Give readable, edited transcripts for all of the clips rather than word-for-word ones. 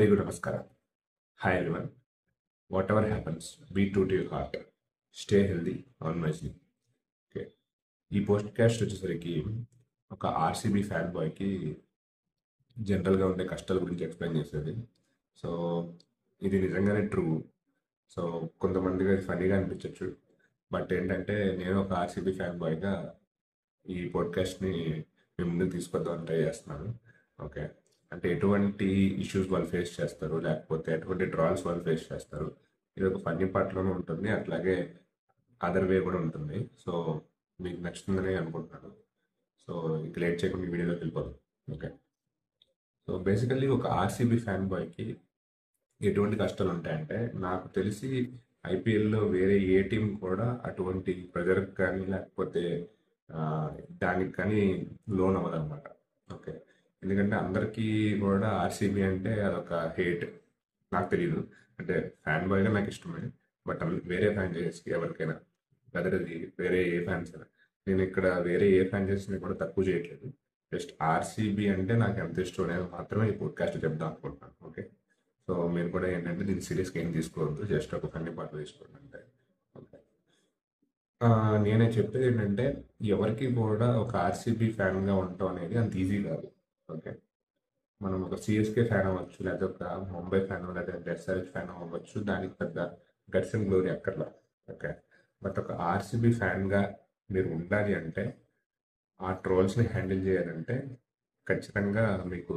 Everybody good namaskara. Hi everyone. Whatever happens, be true to your heart. Stay healthy, on wisely. Okay, ఈ podcast వచ్చేసరికి ఒక RCB fan బాయ్కి జనరల్గా ఉండే కష్టాల గురించి ఎక్స్ప్లెయిన్ చేసేది. సో ఇది నిజంగానే ట్రూ. సో కొంతమందికి అది ఫన్నీగా అనిపించవచ్చు. బట్ ఏంటంటే నేను ఒక ఆర్సీబీ ఫ్యాన్ బాయ్గా ఈ పోడ్కాస్ట్ని మీ ముందుకు తీసుకొద్దామని ట్రై చేస్తున్నాను. ఓకే, అంటే ఎటువంటి ఇష్యూస్ వాళ్ళు ఫేస్ చేస్తారు, లేకపోతే ఎటువంటి డ్రాల్స్ వాళ్ళు ఫేస్ చేస్తారు, ఇది ఒక ఫన్నీ పార్ట్లోనే ఉంటుంది, అట్లాగే అదర్ వే కూడా ఉంటుంది. సో మీకు నచ్చుతుందని అనుకుంటున్నాను. సో ఇక లేట్ చేయకుండా ఈ వీడియోలోకి వెళ్ళిపోదాం. ఓకే, సో బేసికల్లీ ఒక ఆర్సీబీ ఫ్యాన్ బాయ్కి ఎటువంటి కష్టాలు ఉంటాయంటే, నాకు తెలిసి ఐపీఎల్లో వేరే ఏ టీం కూడా అటువంటి ప్రెజర్కి కానీ లేకపోతే ఆ, దానికి కానీ లోన్ అవ్వదన్నమాట. ఓకే, ఎందుకంటే అందరికీ కూడా ఆర్సీబీ అంటే అదొక హేట్. నాకు తెలియదు, అంటే ఫ్యాన్ బాయ్గా నాకు ఇష్టమే. బట్ వేరే ఫ్రాంచైజీస్కి ఎవరికైనా, వెదర్ అది వేరే ఏ ఫ్యాన్స్ అయినా, నేను ఇక్కడ వేరే ఏ ఫ్రాంచైజీని కూడా తక్కువ చేయట్లేదు. జస్ట్ ఆర్సీబీ అంటే నాకు ఎంత ఇష్టం అనేది మాత్రమే ఈ పోడ్కాస్ట్ చెప్దాం అనుకుంటున్నాను. ఓకే, సో మీరు కూడా ఏంటంటే దీన్ని సీరియస్గా ఏం తీసుకోవద్దు, జస్ట్ ఒక ఫన్నీ పాటలు తీసుకోండి అంటే. ఓకే, నేనే చెప్పేది ఏంటంటే ఎవరికి కూడా ఒక ఆర్సీబీ ఫ్యాన్గా ఉండటం అనేది అంత ఈజీ కాదు. ఓకే, మనం ఒక సిఎస్కే ఫ్యాన్ అవ్వచ్చు, లేదా ఒక ముంబై ఫ్యాన్, లేదా ఎస్ఆర్హెచ్ ఫ్యాన్ అవ్వచ్చు, దానికి పెద్ద గట్స్ అండ్ గ్లోరీ అక్కర్లా. ఓకే, బట్ ఒక ఆర్సీబీ ఫ్యాన్గా మీరు ఉండాలి అంటే, ఆ ట్రోల్స్ని హ్యాండిల్ చేయాలంటే ఖచ్చితంగా మీకు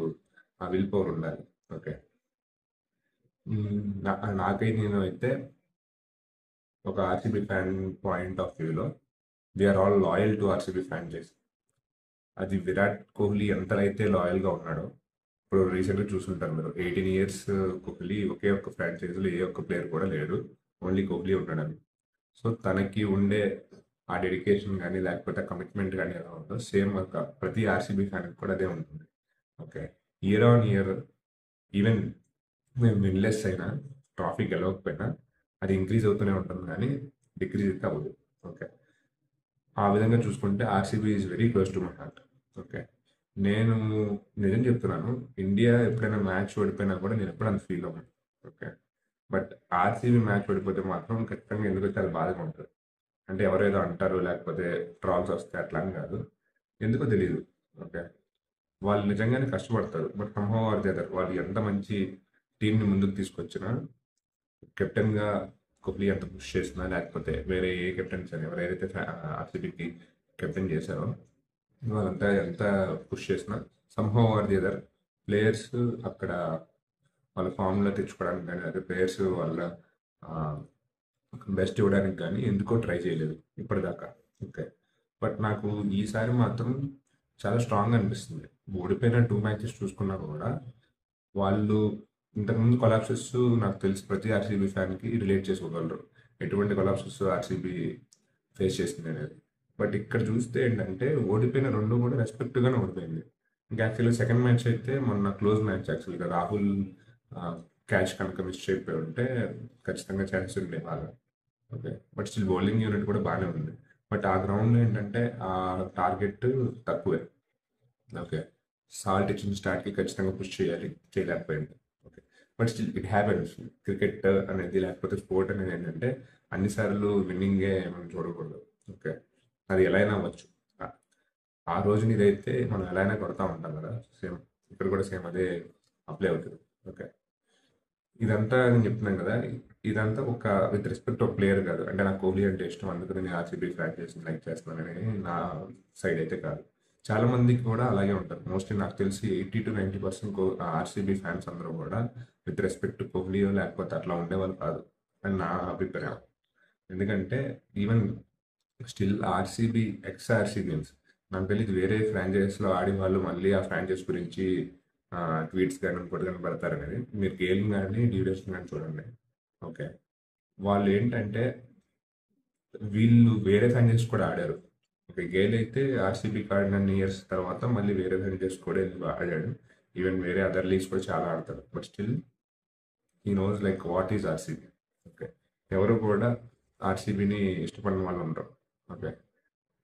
ఆ విల్ పవర్ ఉండాలి. ఓకే, నాకైతే నేను అయితే ఒక ఆర్సీబీ ఫ్యాన్ పాయింట్ ఆఫ్ వ్యూలో we're all loyal to RCB franchise. అది విరాట్ కోహ్లీ ఎంతైతే లాయల్గా ఉన్నాడో, ఇప్పుడు రీసెంట్గా చూసుంటారు మీరు, 18 years కోహ్లీ ఒకే ఒక్క ఫ్రాంచైజీలో ఏ ఒక్క ప్లేయర్ కూడా లేడు, ఓన్లీ కోహ్లీ ఉన్నాడని. సో తనకి ఉండే ఆ డెడికేషన్ కానీ లేకపోతే కమిట్మెంట్ కానీ ఎలా ఉందో, సేమ్ ఒక ప్రతి ఆర్సీబీ ఫ్యాన్కి కూడా అదే ఉంటుంది. Okay, year on year even మేము విన్లెస్ అయినా, ట్రాఫీ గెలవకపోయినా అది ఇంక్రీజ్ అవుతూనే ఉంటుంది, కానీ డిక్రీజ్ అయితే అవ్వదు. ఓకే, ఆ విధంగా చూసుకుంటే RCB is very close to my heart. Okay, నేను నిజం చెప్తున్నాను, ఇండియా ఎప్పుడైనా మ్యాచ్ ఓడిపోయినా కూడా నేను ఎప్పుడు అంత ఫీల్ అవ్వను. ఓకే, బట్ ఆర్సీబీ మ్యాచ్ ఓడిపోతే మాత్రం ఖచ్చితంగా ఎందుకు చాలా బాధగా ఉంటుంది. అంటే ఎవరేదో అంటారు లేకపోతే ట్రాల్స్ వస్తాయి అట్లా అని కాదు, ఎందుకో తెలియదు. ఓకే, వాళ్ళు నిజంగానే కష్టపడతారు, but somehow or the other వాళ్ళు ఎంత మంచి టీంని ముందుకు తీసుకొచ్చినా, కెప్టెన్గా కోహ్లీ ఎంత పుష్ చేసినా, లేకపోతే వేరే ఏ కెప్టెన్స్ అని ఎవరైతే ఆర్సీబీకి కెప్టెన్ చేశారో వాళ్ళంతా ఎంత పుష్ చేసినా, somehow or the other players అక్కడ వాళ్ళ ఫామ్లో తెచ్చుకోవడానికి కానీ, అదే ప్లేయర్స్ వాళ్ళ బెస్ట్ ఇవ్వడానికి కానీ ఎందుకో ట్రై చేయలేదు ఇప్పటిదాకా. ఓకే, బట్ నాకు ఈసారి మాత్రం చాలా స్ట్రాంగ్ అనిపిస్తుంది. ఓడిపోయిన 2 matches చూసుకున్నా కూడా వాళ్ళు ఇంతకుముందు కొలాప్సెస్ నాకు తెలిసి ప్రతి ఆర్సీబీ ఫ్యాన్కి రిలేట్ చేసుకోగలరు, ఎటువంటి కొలాప్సెస్ ఆర్సీబీ ఫేస్ చేసింది అనేది. బట్ ఇక్కడ చూస్తే ఏంటంటే ఓడిపోయిన 2 కూడా రెస్పెక్ట్గానే ఓడిపోయింది. ఇంకా యాక్చువల్గా సెకండ్ మ్యాచ్ అయితే మొన్న క్లోజ్ మ్యాచ్, యాక్చువల్గా రాహుల్ క్యాచ్ కనుక మిస్ అయిపోయి ఉంటే ఖచ్చితంగా ఛాన్స్ ఉండే బాగా. Okay, but still bowling unit కూడా బాగానే ఉంది. బట్ ఆ గ్రౌండ్లో ఏంటంటే ఆ టార్గెట్ తక్కువే. ఓకే, సాల్ట్ ఇచ్చిన స్టార్ట్కి ఖచ్చితంగా పుష్ చేయాలి, చేయలేకపోయింది. Okay, but still it happens. Cricket అనేది లేకపోతే స్పోర్ట్ అనేది ఏంటంటే అన్నిసార్లు విన్నింగే మనం చూడకూడదు. ఓకే, అది ఎలా అయినా అవ్వచ్చు. ఆ రోజున ఇదైతే మనం ఎలా అయినా కొడతా ఉంటాం కదా, సేమ్ ఇక్కడ కూడా సేమ్ అదే అప్లై అవుతుంది. ఓకే, ఇదంతా నేను చెప్తున్నాను కదా, ఇదంతా ఒక విత్ రెస్పెక్ట్ ఒక ప్లేయర్ కాదు. అంటే నాకు కోహ్లీ అంటే ఇష్టం అందుకని నేను ఆర్సీబీ ఫ్యాన్ చేసి లైక్ చేస్తున్నానని నా సైడ్ అయితే కాదు. చాలా మందికి కూడా అలాగే ఉంటారు. మోస్ట్లీ నాకు తెలిసి 80 to 90% ఆర్సీబీ ఫ్యాన్స్ అందరూ కూడా విత్ రెస్పెక్ట్ కోహ్లీ లేకపోతే అట్లా ఉండేవాళ్ళు కాదు అని నా అభిప్రాయం. ఎందుకంటే ఈవెన్ స్టిల్ ఆర్సీబీ ఎక్స్ ఆర్సీబీన్స్, నాకు తెలియదు వేరే ఫ్రాంచైజీస్లో ఆడి వాళ్ళు మళ్ళీ ఆ ఫ్రాంచైజ్ గురించి ట్వీట్స్ కానీ ఇంకోటి కానీ పెడతారు అనేది. మీరు గేమ్ కానీ డ్యూరేషన్ కానీ చూడండి. ఓకే, వాళ్ళు ఏంటంటే వీళ్ళు వేరే ఫ్రాంచైజీస్ కూడా ఆడారు. ఓకే, గేల్ అయితే ఆర్సీబీకి ఆడిన ఇయర్స్ తర్వాత మళ్ళీ వేరే ఫ్రాంచైజీస్ కూడా వెళ్ళి ఆడాడు. ఈవెన్ వేరే అదర్ లీగ్స్ కూడా చాలా ఆడతారు. But still he knows like what is RCB. Okay, ఎవరు కూడా ఆర్సీబీని ఇష్టపడిన వాళ్ళు ఉండరు. ఓకే,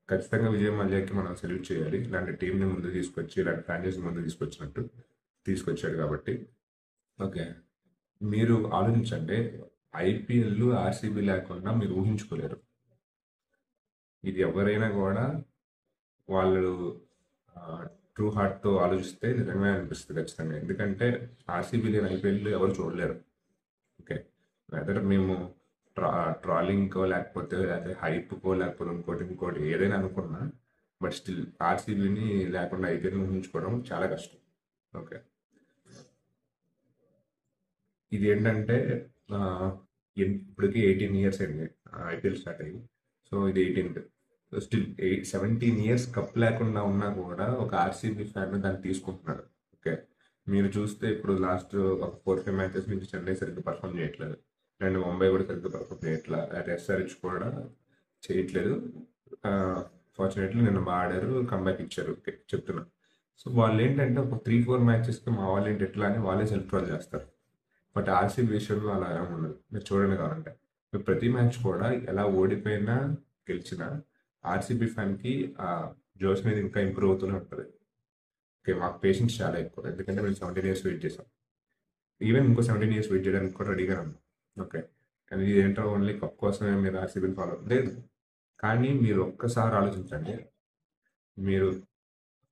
ఖచ్చితంగా విజయ్ మల్యాకి మనం సెల్యూట్ చేయాలి. ఇలాంటి టీంని ముందు తీసుకొచ్చి, ఇలాంటి ఫ్రాంచైజీ ముందు తీసుకొచ్చినట్టు తీసుకొచ్చాడు కాబట్టి. ఓకే. మీరు ఆలోచించండి. ఐపీఎల్ ఆర్సీబీ లేకుండా మీరు ఊహించుకోలేరు. ఇది ఎవరైనా కూడా వాళ్ళు ట్రూ హార్ట్‌తో ఆలోచిస్తే నిజంగానే అనిపిస్తది ఖచ్చితంగా. ఎందుకంటే ఆర్సీబీ లేని ఐపీఎల్ ఎవరు చూడలేరు. ఓకే. వెదర్ మేము ట్రా ట్రాలింగ్‌కో లేకపోతే అదే హైప్‌కో లేకపోతే ఇంకోటి ఏదైనా అనుకున్నా బట్ స్టిల్ ఆర్సీబీని లేకుండా ఐపీఎల్‌ని ఊహించుకోవడం చాలా కష్టం. ఓకే. ఇది ఏంటంటే ఇప్పటికి 18 ఇయర్స్ అయింది ఐపీఎల్ స్టార్ట్ అయ్యి. సో ఇది 18థ్. స్టిల్ 17 ఇయర్స్ కప్ లేకుండా ఉన్నా కూడా ఒక ఆర్సీబీ ఫ్యాన్ దాన్ని తీసుకుంటున్నాడు. ఓకే. మీరు చూస్తే ఇప్పుడు లాస్ట్ ఒక 4-5 మ్యాచెస్ నుంచి చెన్నై సరిగ్గా పర్ఫామ్ చేయట్లేదు. అండ్ ముంబై కూడా సరిగ్గా పర్ఫామ్ చేయట్లేదు. ఎస్ఆర్హెచ్ కూడా చేయట్లేదు. ఫార్చునేట్లీ నిన్న బాగా ఆడారు, కంబ్యాక్ ఇచ్చారు. ఓకే చెప్తున్నా. సో వాళ్ళు ఏంటంటే ఒక 3-4 మ్యాచెస్కి మా వాళ్ళు ఏంటి ఎట్లా అని వాళ్ళే సెల్ఫ్ ట్రోల్ చేస్తారు. బట్ ఆర్సీబీ విషయంలో అలా ఏమి ఉండదు. మీరు చూడండి కావాలంటే. మీరు ప్రతి మ్యాచ్ కూడా ఎలా ఓడిపోయినా గెలిచినా ఆర్సీబీ ఫ్యాన్కి ఆ జోష్ అనేది ఇంకా ఇంప్రూవ్ అవుతూనే ఉంటుంది. ఓకే. మాకు పేషెన్స్ చాలా ఎక్కువ. ఎందుకంటే మేము 17 ఇయర్స్ వెయిట్ చేసాం. ఈవెన్ ఇంకో 17 ఇయర్స్ వెయిట్ చేయడానికి కూడా రెడీగా ఉన్నాం. ఓకే. కానీ ఇదేంటో ఓన్లీ కప్ కోసమే మీరు ఆర్సీబీని ఫాలో లేదు. కానీ మీరు ఒక్కసారి ఆలోచించండి. మీరు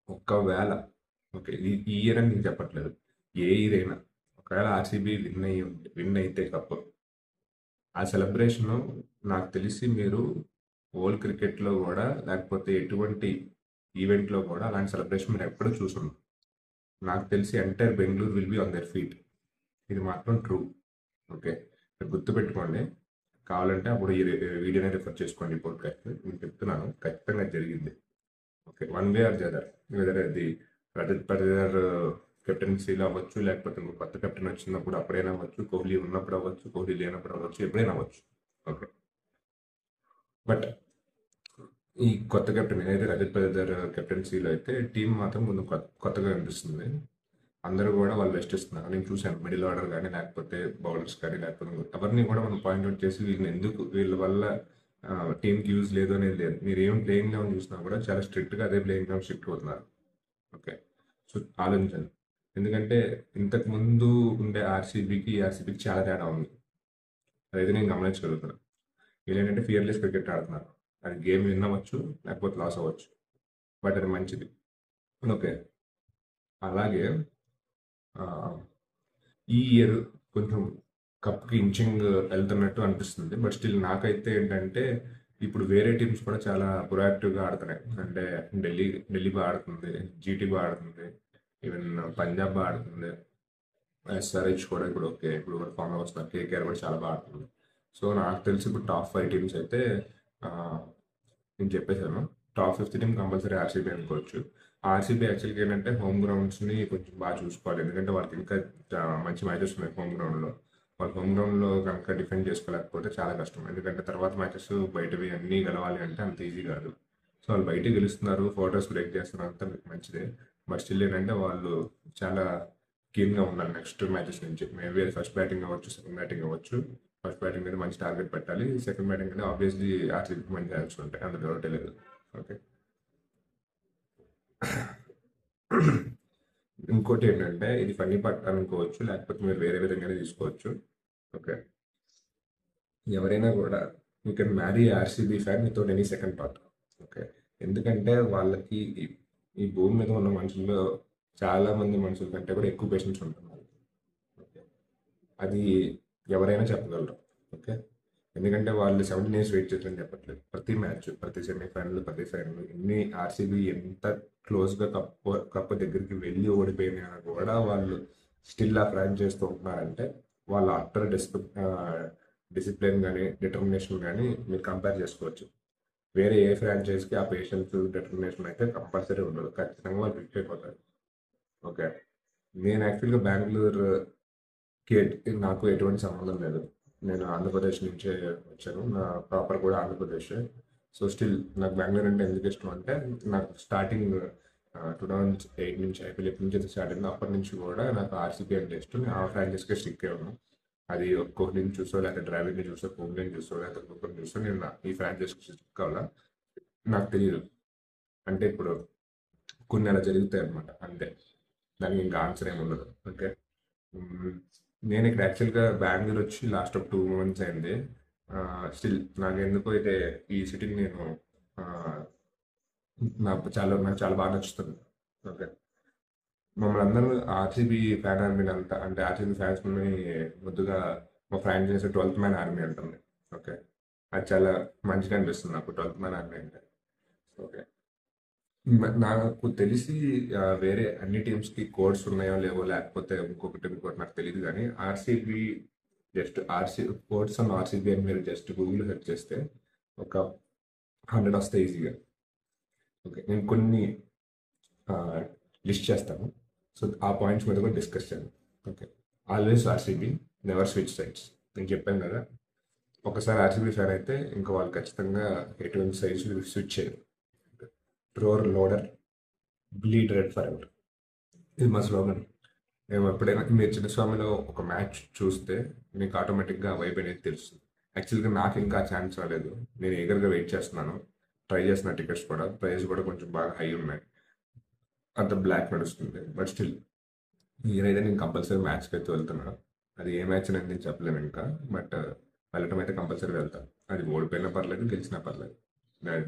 ఒకవేళ ఓకే ఈ ఇయర్ అని నేను చెప్పట్లేదు. ఏ ఇయర్ అయినా ఒకవేళ ఆర్సీబీ విన్ అయితే కప్ ఆ సెలబ్రేషన్ నాకు తెలిసి మీరు వరల్డ్ క్రికెట్లో కూడా లేకపోతే ఎటువంటి ఈవెంట్లో కూడా అలాంటి సెలబ్రేషన్ మీరు ఎప్పుడూ చూసుండరు. నాకు తెలిసి entire Bengaluru will be on their feet. ఇది మాత్రం ట్రూ. ఓకే. మీరు గుర్తుపెట్టుకోండి. కావాలంటే అప్పుడు ఈ వీడియోని రిఫర్ చేసుకోండి ఈ పోడ్కాస్ట్. నేను చెప్తున్నాను ఖచ్చితంగా జరిగింది. Okay. One way or the other. Whether అది రజత్ పటిదార్ కెప్టెన్సీలో అవ్వచ్చు, లేకపోతే ఇంకో కొత్త కెప్టెన్ వచ్చినప్పుడు అప్పుడైనా అవ్వచ్చు, కోహ్లీ ఉన్నప్పుడు అవ్వచ్చు, కోహ్లీ లేనప్పుడు అవ్వచ్చు, ఎప్పుడైనా అవ్వచ్చు. ఓకే. బట్ ఈ కొత్త కెప్టెన్ ఏదైతే రజత్ పటిదార్ కెప్టెన్సీలో అయితే టీం మాత్రం కొంచెం కొత్తగా అనిపిస్తుంది. అందరూ కూడా వాళ్ళు బెస్ట్ ఇస్తున్నారు. నేను చూశాను మిడిల్ ఆర్డర్ కానీ లేకపోతే బౌలర్స్ కానీ లేకపోతే ఎవరిని కూడా మనం పాయింట్అవుట్ చేసి వీళ్ళని ఎందుకు వీళ్ళ వల్ల టీంకి యూజ్ లేదు అనేది లేదు. మీరు ఏం ప్లేయింగ్ లెవెన్ చూసినా కూడా చాలా స్ట్రిక్ట్గా అదే ప్లేయింగ్ లెవెన్ షిఫ్ట్ అవుతున్నారు. ఓకే. సో ఆలోచించండి. ఎందుకంటే ఇంతకు ముందు ఉండే ఆర్సీబీకి ఈ ఆర్సీబీకి చాలా తేడా ఉంది. అదైతే నేను గమనించగలుగుతున్నాను. వీళ్ళు ఏంటంటే ఫియర్లెస్ క్రికెట్ ఆడుతున్నారు. అది గేమ్ విన్ అవ్వచ్చు లేకపోతే లాస్ అవ్వచ్చు. బట్ అది మంచిది. ఓకే. అలాగే ఆ, ఈ ఇయర్ కొంచెం కప్కి ఇంచింగ్ వెళ్తున్నట్టు అనిపిస్తుంది. బట్ స్టిల్ నాకైతే ఏంటంటే ఇప్పుడు వేరే టీమ్స్ కూడా చాలా ప్రొయాక్టివ్గా ఆడుతున్నాయి. అంటే ఢిల్లీ ఢిల్లీ బాగా ఆడుతుంది, జీటీ బాగా ఆడుతుంది, ఈవెన్ పంజాబ్ బాగా ఆడుతుంది, ఎస్ఆర్హెచ్ కూడా ఇప్పుడు ఓకే ఇప్పుడు కూడా ఫామ్ వస్తున్నారు, కేకేఆర్ కూడా చాలా బాగా ఆడుతుంది. సో నాకు తెలిసి ఇప్పుడు టాప్ 5 టీమ్స్ అయితే ఆ, నేను చెప్పేశాను. Top 5th team compulsory RCB అనుకోవచ్చు. ఆర్సీబీ యాక్చువల్గా ఏంటంటే హోమ్ గ్రౌండ్స్ని కొంచెం బాగా చూసుకోవాలి. ఎందుకంటే వాళ్ళకి ఇంకా మంచి మ్యాచెస్ ఉన్నాయి హోమ్ గ్రౌండ్లో. వాళ్ళు హోమ్ గ్రౌండ్లో కనుక డిఫెండ్ చేసుకోలేకపోతే చాలా కష్టం. ఎందుకంటే తర్వాత మ్యాచెస్ బయటవి అన్నీ గెలవాలి అంటే అంత ఈజీ కాదు. సో వాళ్ళు బయట గెలుస్తున్నారు, ఫోటోస్ బ్రేక్ చేస్తున్నారు అంతా మంచిదే. బట్ స్టిల్ ఏంటంటే వాళ్ళు చాలా కీన్గా ఉండాలి నెక్స్ట్ మ్యాచెస్ నుంచి. మేబీ ఫస్ట్ బ్యాటింగ్ అవ్వచ్చు, సెకండ్ బ్యాటింగ్ అవ్వచ్చు. ఫస్ట్ బ్యాటింగ్ మీద మంచి టార్గెట్ పెట్టాలి. సెకండ్ బ్యాటింగ్ మీద ఆబ్వియస్లీ ఆర్సీబీకి మంచి ఛాన్స్ ఉంటాయి, అందులో డౌటే లేదు. ఓకే. ఇంకోటి ఏంటంటే ఇది ఫన్నీ పార్ట్ అనుకోవచ్చు, లేకపోతే మీరు వేరే విధంగానే తీసుకోవచ్చు. ఓకే. ఎవరైనా కూడా you can marry RCB fan without any second thought. Okay. ఎందుకంటే వాళ్ళకి ఈ భూమి మీద ఉన్న మనుషుల్లో చాలా మంది మనుషుల కంటే కూడా ఎక్కువ పేషెన్స్ ఉంటుంది వాళ్ళకి. ఓకే. అది ఎవరైనా చెప్పగలరు. ఓకే. ఎందుకంటే వాళ్ళు 17 ఇయర్స్ వెయిట్ చేస్తారని చెప్పట్లేదు. ప్రతి మ్యాచ్, ప్రతి సెమీఫైనల్, ప్రతి ఫైనల్ ఎన్ని ఆర్సీబీ ఎంత క్లోజ్గా కప్పు దగ్గరికి వెళ్ళి ఓడిపోయినా కూడా వాళ్ళు స్టిల్ ఆ ఫ్రాంచైజ్ చేస్తూ ఉంటున్నారంటే వాళ్ళ అట్టర్ డిసిప్లిన్ కానీ డిటర్మినేషన్ కానీ మీరు కంపేర్ చేసుకోవచ్చు. వేరే ఏ ఫ్రాంచైజ్కి ఆ పేషెన్స్ డిటర్మినేషన్ అయితే కంపల్సరీ ఉండదు. ఖచ్చితంగా వాళ్ళు ఫిక్స్ అయిపోతారు. ఓకే. నేను యాక్చువల్గా నాకు ఎటువంటి సంబంధం లేదు. నేను ఆంధ్రప్రదేశ్ నుంచే వచ్చాను. నా ప్రాపర్ కూడా ఆంధ్రప్రదేశ్. సో స్టిల్ నాకు బెంగళూరు అంటే ఎందుకు ఇష్టం అంటే నాకు స్టార్టింగ్ 2008 నుంచి ఐపీఎల్ ఎప్పటి నుంచి అయితే స్టార్ట్ అయిందో అప్పటి నుంచి కూడా నాకు ఆర్సీబీ అంటే ఇష్టం. నేను ఆ ఫ్రాంచైజ్కే స్టిక్ అయ్యి ఉన్నాను. అది కోహ్లీని చూసో లేకపోతే డ్రావిడ్ని చూసో కోహ్లీని చూసో లేకపోతే ఒక్కొక్కరిని చూసో నేను ఈ ఫ్రాంచైజ్కి స్టిక్ కావాలా నాకు తెలియదు. అంటే ఇప్పుడు కొన్ని అలా జరుగుతాయి అనమాట అంతే. దానికి ఇంకా ఆన్సర్ ఏమి ఉండదు. ఓకే. మ్మ్. నేను ఇక్కడ యాక్చువల్గా బెంగళూరు వచ్చి లాస్ట్ ఒక 2 months అయింది. స్టిల్ నాకు ఎందుకో అయితే ఈ సిటీని నేను ఆ, నాకు చాలా బాగా నచ్చుతుంది. ఓకే, మమ్మల్ని అందరూ ఆర్సీబీ ఫ్యాన్ ఆర్మీ అంతా, అంటే ఆర్సీబీ ఫ్యాన్స్ ముద్దుగా మా ఫ్రాంచైజీ చేసే 12th మ్యాన్ ఆర్మీ అంటుంది. ఓకే, అది చాలా మంచిగా అనిపిస్తుంది నాకు 12th మ్యాన్ ఆర్మీ అంటే. ఓకే, నాకు తెలిసి వేరే అన్ని టీమ్స్కి కోడ్స్ ఉన్నాయో లేవో, లేకపోతే ఇంకొకటి నాకు తెలియదు, కానీ RCB just codes and RCB అని మీరు జస్ట్ గూగుల్ సెర్చ్ చేస్తే ఒక 100 వస్తాయి ఈజీగా. ఓకే, నేను కొన్ని లిస్ట్ చేస్తాను. సో ఆ పాయింట్స్ మీద కూడా డిస్కస్ చేద్దాం. Okay, always RCB, never switch sides. నేను చెప్పాను కదా, ఒకసారి ఆర్సీబీ ఫ్యాన్ అయితే ఇంకా వాళ్ళు ఖచ్చితంగా ఎటువంటి సైడ్స్ స్విచ్ చేయరు. Roar louder, bleed red forever, ఇది మా స్లోగన్. మేము ఎప్పుడైనా మీరు చిన్నస్వామిలో ఒక మ్యాచ్ చూస్తే మీకు ఆటోమేటిక్గా వైబ్ అనేది తెలుస్తుంది. యాక్చువల్గా నాకు ఇంకా ఛాన్స్ రాలేదు, నేను ఎగర్గా వెయిట్ చేస్తున్నాను, ట్రై చేస్తున్న టికెట్స్ కూడా, ప్రైస్ కూడా కొంచెం బాగా హై ఉన్నాయి, అంత బ్లాక్ నడుస్తుంది. బట్ స్టిల్ ఈయనైతే నేను కంపల్సరీ మ్యాచ్కి అయితే వెళ్తున్నాను. అది ఏ మ్యాచ్ అనేది నేను చెప్పలేను ఇంకా, బట్ వెళ్ళటం అయితే కంపల్సరీ వెళ్తాను. అది ఓడిపోయినా పర్లేదు, గెలిచినా పర్లేదు,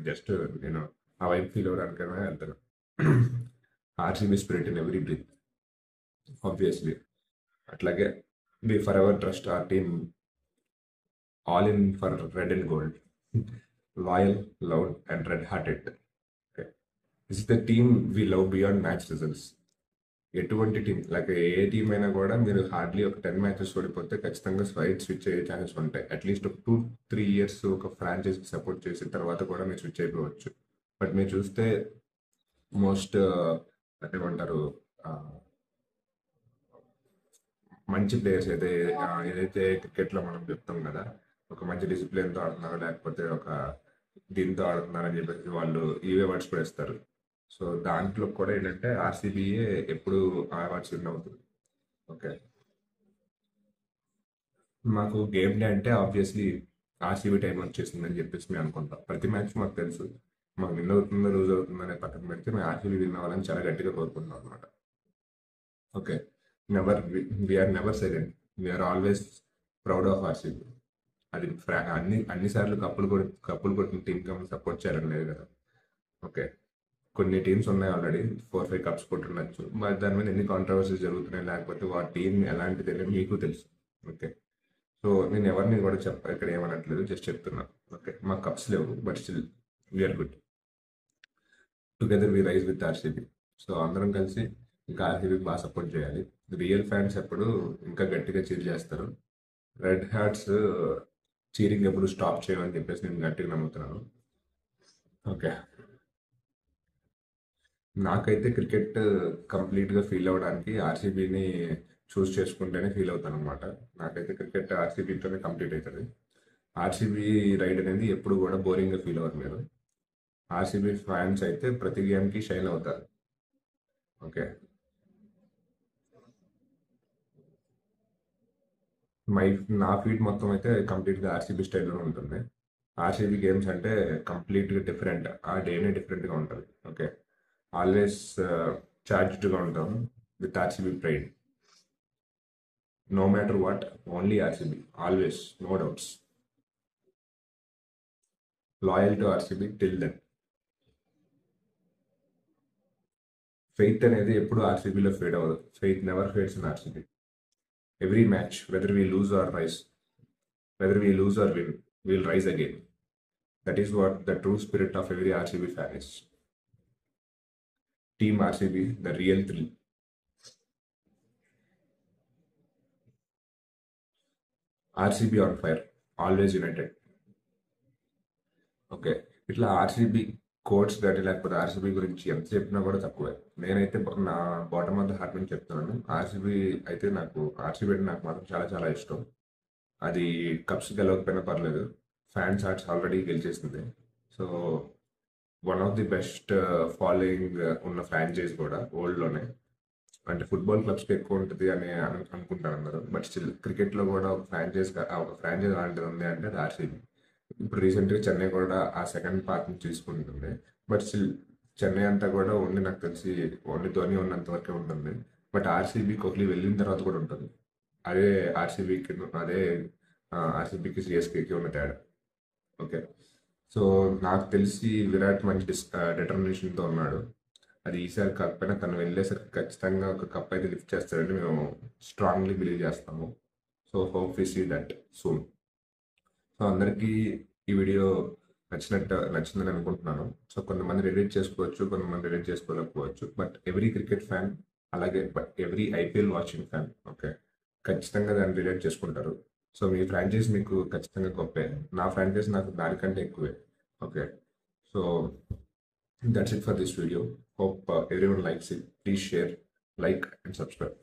జస్ట్ నేను ఆ వైపు ఫీల్ అవ్వడానికైనా వెళ్తాను. RCB spirit in every breath, obviously. అట్లాగే we for ever trust our team, all in for red and gold, loyal, loud and red hearted. This is the team we love beyond match results. ఎటువంటి team, like ఏ team అయినా కూడా మీరు hardly ఒక 10 matches ఓడిపోతే ఖచ్చితంగా switch అయ్యే chances ఉంటాయి. అట్లీస్ట్ ఒక 2-3 years ఒక ఫ్రాంచైజీకి సపోర్ట్ చేసిన తర్వాత కూడా మీరు స్విచ్ అయిపోవచ్చు. బట్ మీరు చూస్తే మోస్ట్ ఏమంటారు, ఆ, మంచి ప్లేయర్స్ అయితే ఏదైతే క్రికెట్లో మనం చెప్తాం కదా, ఒక మంచి డిసిప్లిన్తో ఆడుతున్నారు, లేకపోతే ఒక దీంతో ఆడుతున్నారు అని చెప్పేసి వాళ్ళు ఈవే వర్డ్స్ కూడా ఇస్తారు. సో దాంట్లో కూడా ఏంటంటే ఆర్సీబీఏ ఎప్పుడు అవార్డ్స్ విన్ అవుతుంది. ఓకే, మాకు గేమ్ డే అంటే ఆబ్వియస్లీ ఆర్సీబీ టైం వచ్చేసిందని చెప్పేసి మేము అనుకుంటాం. ప్రతి మ్యాచ్ మాకు తెలుసు, మాకు విన్ అవుతుందో లూజ్ అవుతుందో అనే పక్కన పెడితే మేము ఆర్సీబీ విన్ అవ్వాలని చాలా గట్టిగా కోరుకుంటాం అనమాట. Okay, never, we're never silent, we're always proud of RCB. అది అన్ని సార్లు కప్పులు కొట్టిన టీంకి మనం సపోర్ట్ చేయాలని లేదు కదా. ఓకే, కొన్ని టీమ్స్ ఉన్నాయి ఆల్రెడీ 4-5 కప్స్ కొట్టుండొచ్చు, బట్ దాని మీద ఎన్ని కాంట్రవర్సీస్ జరుగుతున్నాయి, లేకపోతే ఆ టీం ఎలాంటిది అనేది మీకు తెలుసు. ఓకే, సో నేను ఎవరిని కూడా ఇక్కడ ఏమనట్లేదు, జస్ట్ చెప్తున్నా. ఓకే, మా కప్స్ లేవు, but still we're good, together we rise with RCB. So అందరం కలిసి ఇంకా ఆర్సీబీకి బాగా సపోర్ట్ చేయాలి. రియల్ ఫ్యాన్స్ ఎప్పుడు ఇంకా గట్టిగా చీర్ చేస్తారు. రెడ్ హార్ట్స్ చీరింగ్ ఎప్పుడు స్టాప్ చేయమని చెప్పేసి నేను గట్టిగా నమ్ముతున్నాను. ఓకే, నాకైతే క్రికెట్ కంప్లీట్గా ఫీల్ అవ్వడానికి ఆర్సీబీని చూస్ చేసుకుంటేనే ఫీల్ అవుతాను అనమాట. నాకైతే క్రికెట్ ఆర్సీబీతోనే కంప్లీట్ అవుతుంది. ఆర్సీబీ రైడ్ అనేది ఎప్పుడు కూడా బోరింగ్గా ఫీల్ అవ్వరు మీరు. ఆర్సీబీ ఫ్యాన్స్ అయితే ప్రతి గేమ్కి షైన్ అవుతారు. ఓకే, మై నా ఫీడ్ మొత్తం అయితే కంప్లీట్గా ఆర్సీబీ స్టైల్లో ఉంటుంది. ఆర్సీబీ గేమ్స్ అంటే కంప్లీట్గా డిఫరెంట్, ఆ డేనే డిఫరెంట్గా ఉంటుంది. ఓకే, ఆల్వేస్ ఛార్జ్డ్గా ఉంటాం with RCB pride. No matter what, only RCB, always, no doubts, loyal to RCB till then. Faith అనేది ఎప్పుడు ఆర్సీబీలో ఫేడ్ అవ్వదు. Faith never fades in RCB. Every match, whether we lose or rise, whether we lose or win, we'll rise again. That is what the true spirit of every RCB fan is. Team RCB, the real thrill. RCB on fire, always united. Okay, ఇట్లా RCB coach కానీ లేకపోతే RCB గురించి ఎంత చెప్పినా కూడా తక్కువే. నేనైతే నా బాటమ్ ఆఫ్ ద హార్ట్ నుంచి చెప్తున్నాను, ఆర్సీబీ అయితే ఆర్సీబీ అంటే నాకు మాత్రం చాలా చాలా ఇష్టం. అది కప్స్ గెలవకపోయినా పర్లేదు, ఫ్యాన్స్ హార్ట్స్ ఆల్రెడీ గెలిచేసింది. So one of the best following ఉన్న ఫ్రాంచైజ్ కూడా వరల్డ్లోనే. అంటే ఫుట్బాల్ క్లబ్స్కి ఎక్కువ ఉంటుంది అని అనుకుంటారు అందరూ, బట్ స్టిల్ క్రికెట్లో కూడా ఒక ఫ్రాంచైజ్ లాంటిది ఉంది అంటే అది ఆర్సీబీ. ఇప్పుడు రీసెంట్గా చెన్నై కూడా ఆ సెకండ్ పార్ట్ని తీసుకుంటుంది, బట్ స్టిల్ చెన్నై అంతా కూడా ఓన్లీ నాకు తెలిసి ఓన్లీ ధోని ఉన్నంత వరకే ఉంటుంది. బట్ ఆర్సీబీ కోహ్లీ వెళ్ళిన తర్వాత కూడా ఉంటుంది. అదే ఆర్సీబీకి అదే ఆర్సీబీకి సిఎస్కేకి ఉన్న తేడా. ఓకే. సో నాకు తెలిసి విరాట్ మంచి డిటర్మినేషన్తో ఉన్నాడు. అది ఈసారి కాకపోయినా తను వెళ్ళేసరికి ఖచ్చితంగా ఒక కప్ అయితే లిఫ్ట్ చేస్తాడని మేము స్ట్రాంగ్లీ బిలీవ్ చేస్తాము. So hope we see that soon. So అందరికీ ఈ వీడియో నచ్చిందని అనుకుంటున్నాను. సో కొంతమంది రిలేట్ చేసుకోవచ్చు, కొంతమంది రిలేట్ చేసుకోలేకపోవచ్చు. బట్ ఎవ్రీ క్రికెట్ ఫ్యాన్, అలాగే but every IPL watching fan, okay, ఖచ్చితంగా దాన్ని రిలేట్ చేసుకుంటారు. సో మీ ఫ్రాంచైజ్ మీకు ఖచ్చితంగా గొప్పే, నా ఫ్రాంచైజ్ నాకు దానికంటే ఎక్కువే. Okay. So that's it for this video. Hope everyone likes it. Please share, like, and subscribe.